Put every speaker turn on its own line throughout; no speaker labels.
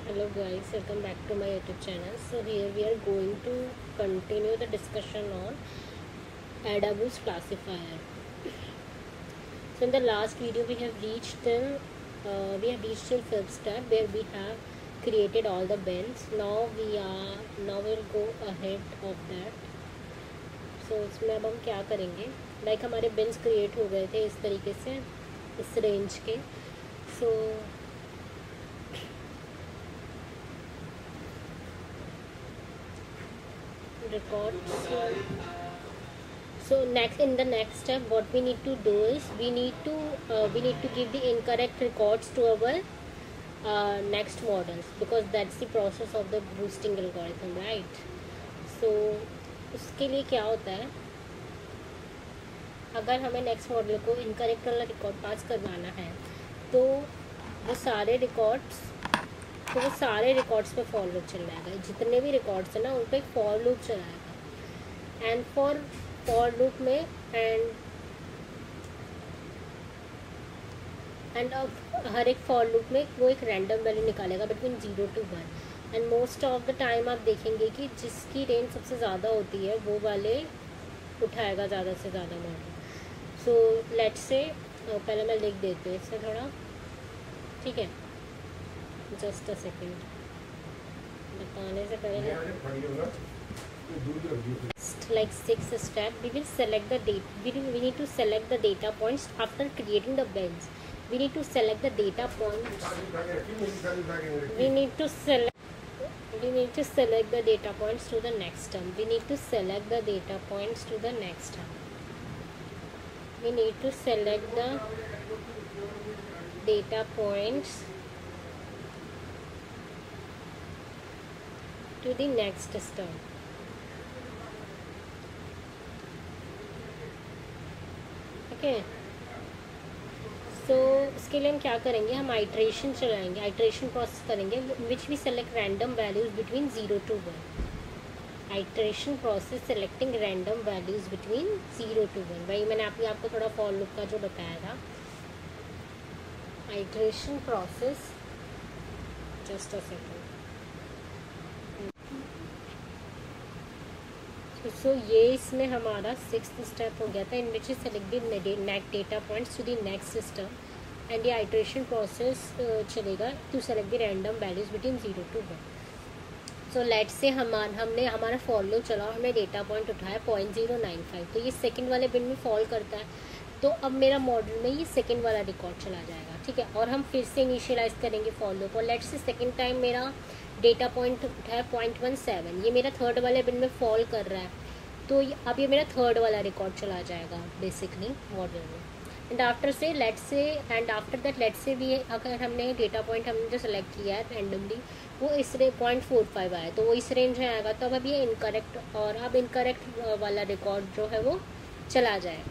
Hello guys, welcome back to my YouTube channel. So here we are going to continue the discussion on AWS classifier. So in the last video we have reached till fifth step where we have created all the bins. Now we'll go ahead of that. So इसमें अब हम क्या करेंगे, like हमारे beans create हो गए थे इस तरीके से, इस रेंज के. सो records. So next, in the next step, what we need to do is we need to give the incorrect records to our next models, because that's the process of the boosting algorithm, right? So उसके लिए क्या होता है, अगर हमें next model को incorrect वाला record पास करवाना है तो वो सारे रिकॉर्ड्स पे फॉर लूप चल जाएगा. जितने भी रिकॉर्ड्स हैं ना उन पर एक फॉर लूप चलाएगा. एंड फॉर लूप में एंड हर एक फॉर लूप में वो एक रैंडम वैल्यू निकालेगा between 0 to 1. And most of the time आप देखेंगे कि जिसकी रेंज सबसे ज़्यादा होती है वो वाले उठाएगा ज़्यादा से ज़्यादा मॉडल. सो लेट्स से पहले मैं लिख देती हूँ इससे थोड़ा, ठीक है, जस्ट अ सेकेंड बताने से पहले. Like sixth step, we need to select the data points after creating the bins. We need to select the data points. We need to select the data points to the next term. We need to select the data points to the next term. We need to select the data points to the next term. Okay. So इसके लिए हम क्या करेंगे, हम iteration चलाएंगे, iteration process करेंगे which we select random values between 0 to 1. Iteration process selecting random values between 0 to 1. वही मैंने आपको थोड़ा फॉर लूप का जो बताया था. Iteration process, just a second. So ये इसमें हमारा सिक्स्थ स्टेप हो गया था, in which is select the next data points to the next system. And ये आइट्रेशन प्रोसेस चलेगा to select the random values between 0 to 1. So let say हमने हमारा फॉर लूप चला और हमने डेटा पॉइंट उठाया 0.095, तो ये सेकंड वाले बिन में फॉल करता है. तो अब मेरा मॉडल में ये सेकंड वाला रिकॉर्ड चला जाएगा, ठीक है. और हम फिर से इनिशियलाइज करेंगे फॉर लूप, और लेट से सेकंड टाइम मेरा डेटा पॉइंट उठाया 0.17, ये मेरा थर्ड वाले बिन में फॉल कर रहा है. तो अब ये मेरा थर्ड वाला रिकॉर्ड चला जाएगा बेसिकली मॉडल में. एंड आफ्टर दैट लेट से भी अगर हमने डेटा पॉइंट हमने जो सेलेक्ट किया है रैंडमली वो इस 0.45 आया तो वो इस रेंज में आएगा. तो अब ये इनकरेक्ट, और अब इनकरेक्ट वाला रिकॉर्ड जो है वो चला जाएगा,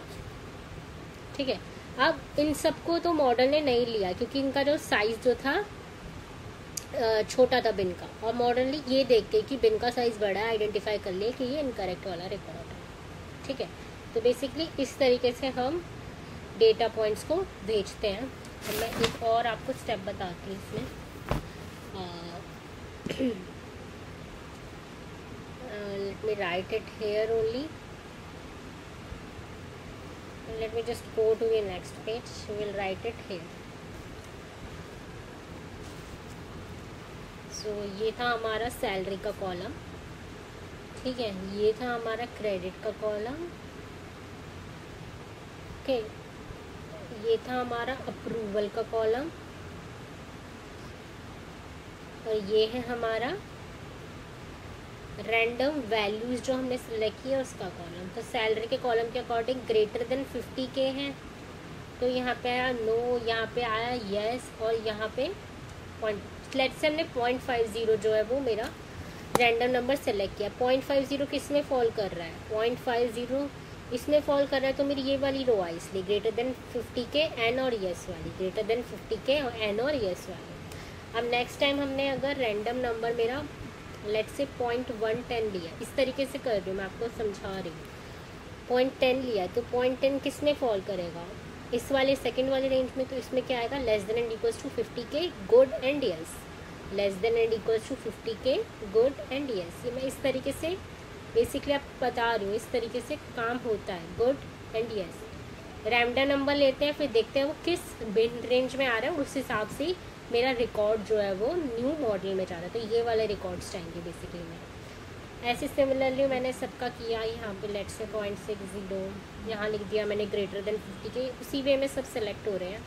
ठीक है. अब इन सबको तो मॉडल ने नहीं लिया क्योंकि इनका जो साइज़ जो था छोटा था बिन का, और मॉडल ने ये देख के कि बिन का साइज़ बड़ा है आइडेंटिफाई कर लिया कि ये इनकरेक्ट वाला रिकॉर्ड है, ठीक है. तो बेसिकली इस तरीके से हम डेटा पॉइंट्स को भेजते हैं. और मैं एक और आपको स्टेप बताती हूँ इसमें. Let me right it here only. Let me just go to the next page. We'll write it here. So ये था हमारा सैलरी का कॉलम, ठीक है. ये था हमारा क्रेडिट का कॉलम, ओके. ये था हमारा अप्रूवल का कॉलम, और ये है हमारा रैंडम वैल्यूज़ जो हमने सेलेक्ट किया उसका कॉलम. तो सैलरी के कॉलम के अकॉर्डिंग ग्रेटर देन 50K है, तो यहाँ पे आया नो, यहाँ पे आया यस, और यहाँ पे लेट से हमने 0.50 जो है वो मेरा रैंडम नंबर सेलेक्ट किया. 0.50 किस में फॉल कर रहा है, 0.50 इसमें फॉल कर रहा है. तो मेरी ये वाली रो आई इसलिए ग्रेटर देन 50K एन और यस वाली, ग्रेटर देन 50K और एन और यस वाली. अब नेक्स्ट टाइम हमने अगर रैंडम नंबर मेरा लेट से 0.110 लिया, इस तरीके से कर रही हूँ मैं आपको समझा रही हूँ. 0.10 लिया तो 0.10 किस में फॉल करेगा, इस वाले सेकंड वाले रेंज में. तो इसमें क्या आएगा, less than and equals to 50K, good and yes. Less than and equals to 50K, good and yes. ये मैं इस तरीके से बेसिकली आप बता रही हूँ, इस तरीके से काम होता है, good and yes. Random number लेते हैं, फिर देखते हैं वो किस बिन रेंज में आ रहा है, उस हिसाब से मेरा रिकॉर्ड जो है वो न्यू मॉडल में जा रहा है, तो ये वाले रिकॉर्ड्स चाहिए बेसिकली मेरे। ऐसे सिमिलरली मैंने सबका किया, यहाँ पे लेट से 0.60 यहाँ लिख दिया मैंने, ग्रेटर देन 50K, उसी वे में सब सेलेक्ट हो रहे हैं।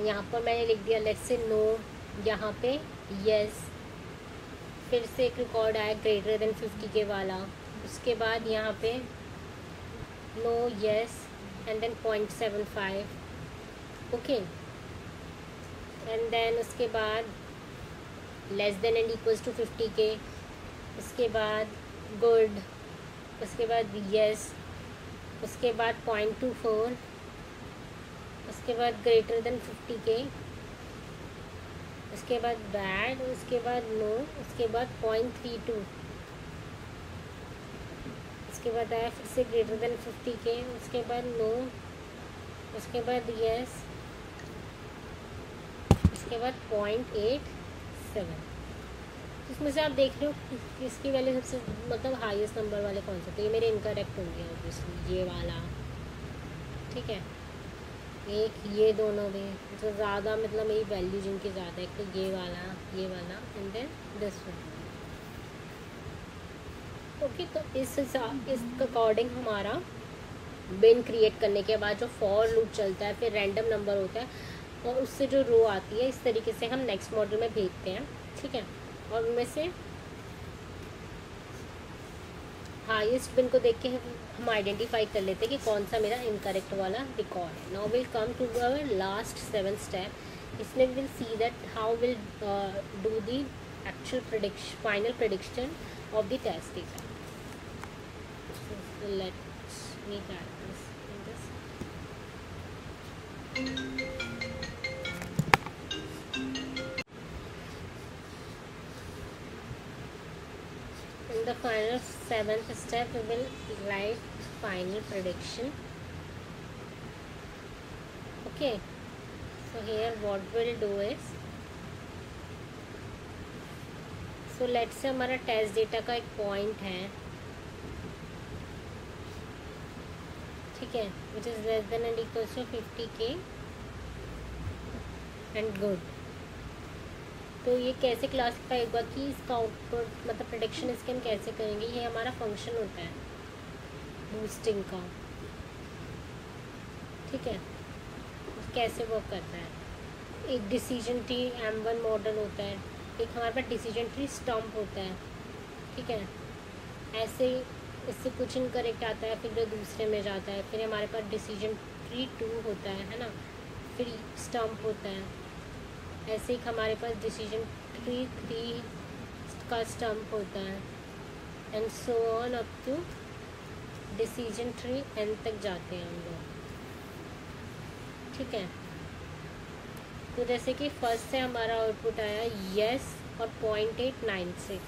यहाँ पर मैंने लिख दिया लेट से नो, यहाँ पे यस, फिर से एक रिकॉर्ड आया ग्रेटर देन 50K वाला, उसके बाद यहाँ पे no yes and then 0.75, okay, and then उसके बाद less than and equals to 50K, उसके बाद गुड, उसके बाद यस, उसके बाद 0.24, उसके बाद ग्रेटर देन 50K, उसके बाद बैड, उसके बाद नो, उसके बाद 0.32, उसके बाद आया फिर से ग्रेटर देन 50K, उसके बाद नो, उसके बाद यस, उसके बाद 0.87। इसमें से आप देख लो किसकी वैल्यू सबसे मतलब हाईएस्ट नंबर वाले कौन से, तो ये मेरे इनकरेक्ट होंगे ऑब्वियसली, ये वाला, ठीक है, एक ये दोनों भी जो ज़्यादा मतलब मेरी वैल्यू जिनकी ज़्यादा है, तो ये वाला and then this one, okay. तो इस अकॉर्डिंग हमारा बिन क्रिएट करने के बाद जो फॉर लूप चलता है, फिर रैंडम नंबर होता है, और उससे जो रो आती है, इस तरीके से हम नेक्स्ट मॉडल में भेजते हैं, ठीक है। और उनमें से हाईएस्ट बिन को देख के हम आइडेंटिफाई कर लेते हैं कि कौन सा मेरा इनकरेक्ट वाला रिकॉर्ड है। Now will come to our last 7 step. इसमें will see that how will do the actual final prediction of the test data. Let's me write this in this. In the final 7th step, we will write final prediction. Okay, so here what we'll do is, so let's say हमारा test data का एक point है, ठीक है, which is less than and equals to 50K and good। तो ये कैसे classify होगा कि इसका आउटपुट मतलब प्रेडिक्शन इसके हम कैसे करेंगे, ये हमारा फंक्शन होता है बूस्टिंग का, ठीक है, कैसे वर्क करता है। एक डिसीजन ट्री M1 मॉडल होता है, एक हमारे पास डिसीजन ट्री स्टम्प होता है, ठीक है, ऐसे ही इससे कुछ इनकरेक्ट आता है, फिर दूसरे में जाता है, फिर हमारे पास डिसीजन ट्री 2 होता है ना, फिर स्टम्प होता है, ऐसे ही हमारे पास डिसीजन ट्री 3 का स्टम्प होता है, and so on up to decision tree n तक जाते हैं हम लोग, ठीक है। तो जैसे कि फर्स्ट से हमारा आउटपुट आया यस और 0.896,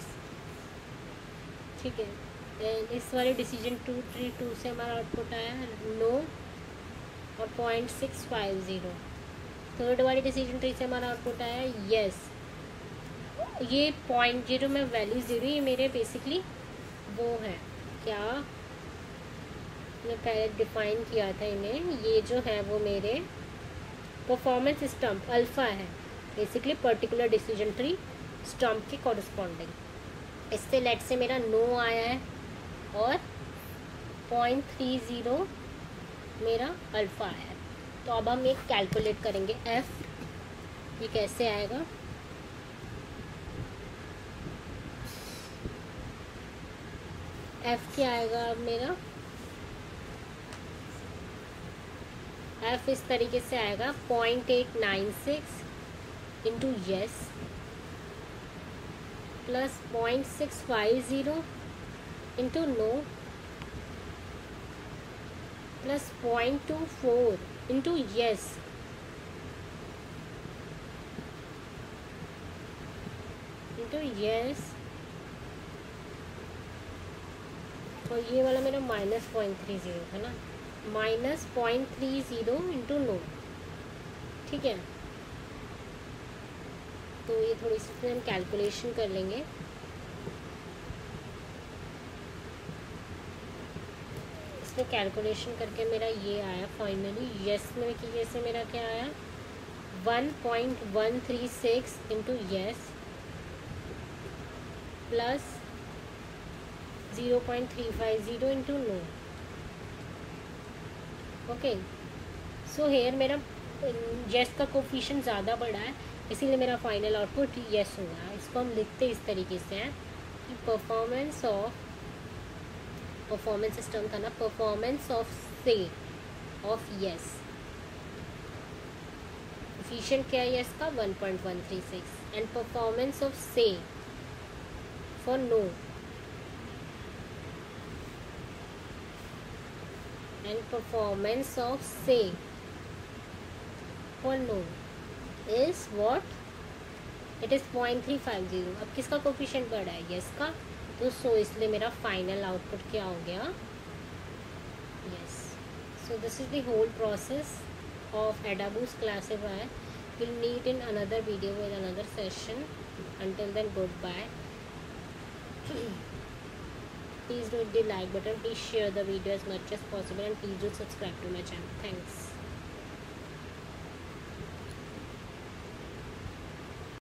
ठीक है। इस वाले डिसीजन ट्री 2 से हमारा आउटपुट आया नो और 0.650। थर्ड वाली डिसीजन ट्री से हमारा आउटपुट आया यस। ये 0.0 में वैल्यू 0, ये मेरे बेसिकली वो है क्या मैं पहले डिफाइन किया था इन्हें, ये जो है वो मेरे परफॉर्मेंस स्टम्प अल्फ़ा है, basically particular decision tree stump के कॉरस्पॉन्डिंग। इससे लेट से मेरा नो आया है और 0.30 मेरा अल्फ़ा आया है। तो अब हम एक कैलकुलेट करेंगे एफ, ये कैसे आएगा, एफ क्या आएगा अब मेरा, एफ इस तरीके से आएगा 0.896 into yes plus 0.650 into no plus 0.24 into yes और ये वाला मेरा -0.30 है ना, -0.30 इंटू नो, ठीक है। तो ये थोड़ी सी फिर हम कैलकुलेशन कर लेंगे। इसमें कैलकुलेशन करके मेरा ये आया फाइनली, यस में की जैसे मेरा क्या आया 1.136 into yes plus 0.350 into no. Okay, so here मेरा यस का कोफिशिएंट ज़्यादा बड़ा है, इसीलिए मेरा फाइनल आउटपुट यस होगा। इसको हम लिखते इस तरीके से हैं कि परफॉर्मेंस सिस्टम था ना, performance of say of yes, coefficient क्या है यस का 1.136 and performance of say for no and performance of say for no is what? It is 0.350। अब किसका कोफिशिएंट बढ़ा है यस का, तो सो इसलिए मेरा फाइनल आउटपुट क्या हो गया yes. So this is the whole process of AdaBoost classifier. We'll meet in another video with another session. Until then, goodbye. Please do hit the like button, please share the video as much as possible, and please do subscribe to my channel. Thanks.